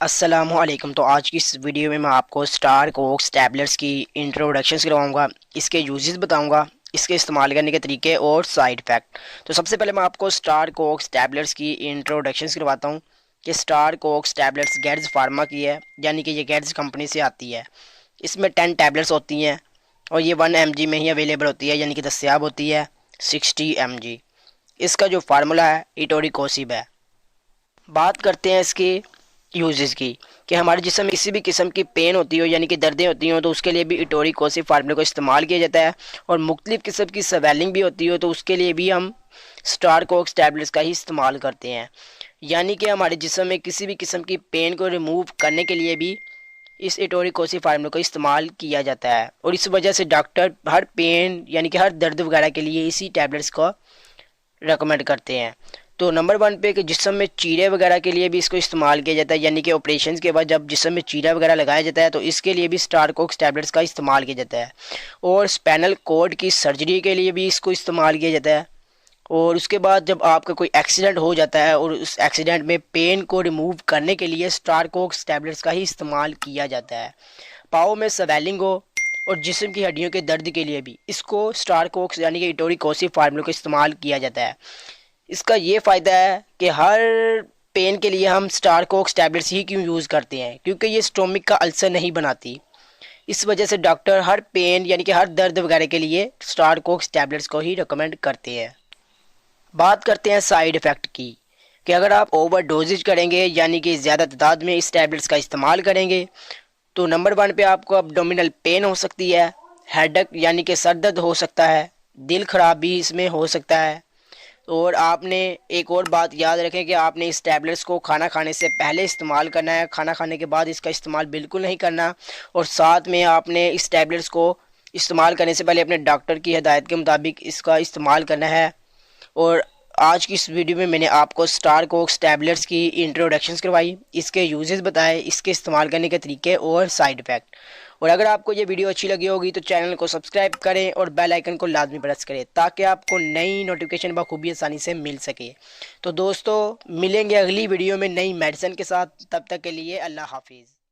السلام علیکم۔ تو آج کی اس ویڈیو میں آپ کو اسٹارکوکس ٹیبلٹس کی انٹروڈکشنز کرواؤں گا، اس کے یوزز بتاؤں گا، اس کے استعمال کرنے کے طریقے اور سائیڈ افیکٹ۔ تو سب سے پہلے میں آپ کو اسٹارکوکس ٹیبلٹس کی انٹروڈکشنز کرواتا ہوں کہ اسٹارکوکس ٹیبلٹس گیڈز فارما کی ہے، یعنی کہ یہ گیڈز کمپنی سے آتی ہے۔ اس میں 10 ٹیبلٹس ہوتی ہیں اور یہ 1 mg میں ہی اویلیبل ہوتی ہے، یعنی کہ دستیاب ہوتی ہے 60 mg۔ اس کا جو فارمولا ہے ایٹوریکوسب ہے۔ بات کرتے ہیں اس کی یوزز کی کہ ہمارے جسم میں کسی بھی قسم کی پین ہوتی ہو، یعنی کہ دردیں ہوتی ہوں، تو اس کے لیے بھی ایٹوریکوسب فارمولے کو استعمال کیا جاتا ہے۔ اور مختلف قسم کی سویلنگ بھی ہوتی ہو تو اس کے لیے بھی ہم اسٹارکوکس ٹیبلٹس کا ہی استعمال کرتے ہیں، یعنی کہ ہمارے جسم میں کسی بھی قسم کی پین کو ریموو کرنے کے لیے بھی اس ایٹوریکوسب فارمولے کو استعمال کیا جاتا ہے۔ اور اس وجہ سے ڈاکٹر ہر پین یعنی کہ ہر درد وغیرہ کے لیے اسی ٹیبلٹس کو ریکمینڈ کرتے ہیں۔ تو نمبر 1 پہ کہ جسم میں چیرے وغیرہ کے لیے بھی اس کو استعمال کیا جاتا ہے، یعنی کہ آپریشنز کے بعد جب جسم میں چیرا وغیرہ لگایا جاتا ہے تو اس کے لیے بھی اسٹارکوکس ٹیبلٹس کا استعمال کیا جاتا ہے۔ اور اسپینل کورڈ کی سرجری کے لیے بھی اس کو استعمال کیا جاتا ہے۔ اور اس کے بعد جب آپ کا کوئی ایکسیڈنٹ ہو جاتا ہے اور اس ایکسیڈنٹ میں پین کو ریموو کرنے کے لیے اسٹارکوکس ٹیبلٹس کا ہی استعمال کیا جاتا ہے۔ پاؤں میں سویلنگ ہو اور جسم کی ہڈیوں کے درد کے لیے بھی اس کو اسٹارکوکس یعنی کہ ایٹوریکوسب فارمولے کو استعمال کیا جاتا ہے۔ اس کا یہ فائدہ ہے کہ ہر پین کے لیے ہم اسٹارکوکس ٹیبلٹس ہی کیوں یوز کرتے ہیں، کیونکہ یہ اسٹومک کا السر نہیں بناتی۔ اس وجہ سے ڈاکٹر ہر پین یعنی کہ ہر درد وغیرہ کے لیے اسٹارکوکس ٹیبلٹس کو ہی ریکمینڈ کرتے ہیں۔ بات کرتے ہیں سائیڈ افیکٹ کی کہ اگر آپ اوور ڈوزج کریں گے یعنی کہ زیادہ تعداد میں اس ٹیبلٹس کا استعمال کریں گے تو نمبر 1 پہ آپ کو ابڈومینل پین ہو سکتی ہے، ہیڈک یعنی کہ سر درد ہو سکتا ہے، دل خراب بھی اس میں ہو سکتا ہے۔ اور آپ نے ایک اور بات یاد رکھیں کہ آپ نے اس ٹیبلٹس کو کھانا کھانے سے پہلے استعمال کرنا ہے، کھانا کھانے کے بعد اس کا استعمال بالکل نہیں کرنا۔ اور ساتھ میں آپ نے اس ٹیبلٹس کو استعمال کرنے سے پہلے اپنے ڈاکٹر کی ہدایت کے مطابق اس کا استعمال کرنا ہے۔ اور آج کی اس ویڈیو میں نے آپ کو اسٹارکوکس ٹیبلٹس کی انٹروڈکشنز کروائی، اس کے یوزز بتائے، اس کے استعمال کرنے کے طریقے اور سائیڈ افیکٹ۔ اور اگر آپ کو یہ ویڈیو اچھی لگی ہوگی تو چینل کو سبسکرائب کریں اور بیل آئیکن کو لازمی پریس کریں تاکہ آپ کو نئی نوٹیفیکیشن بخوبی آسانی سے مل سکے۔ تو دوستو ملیں گے اگلی ویڈیو میں نئی میڈیسن کے ساتھ، تب تک کے لیے اللہ حافظ۔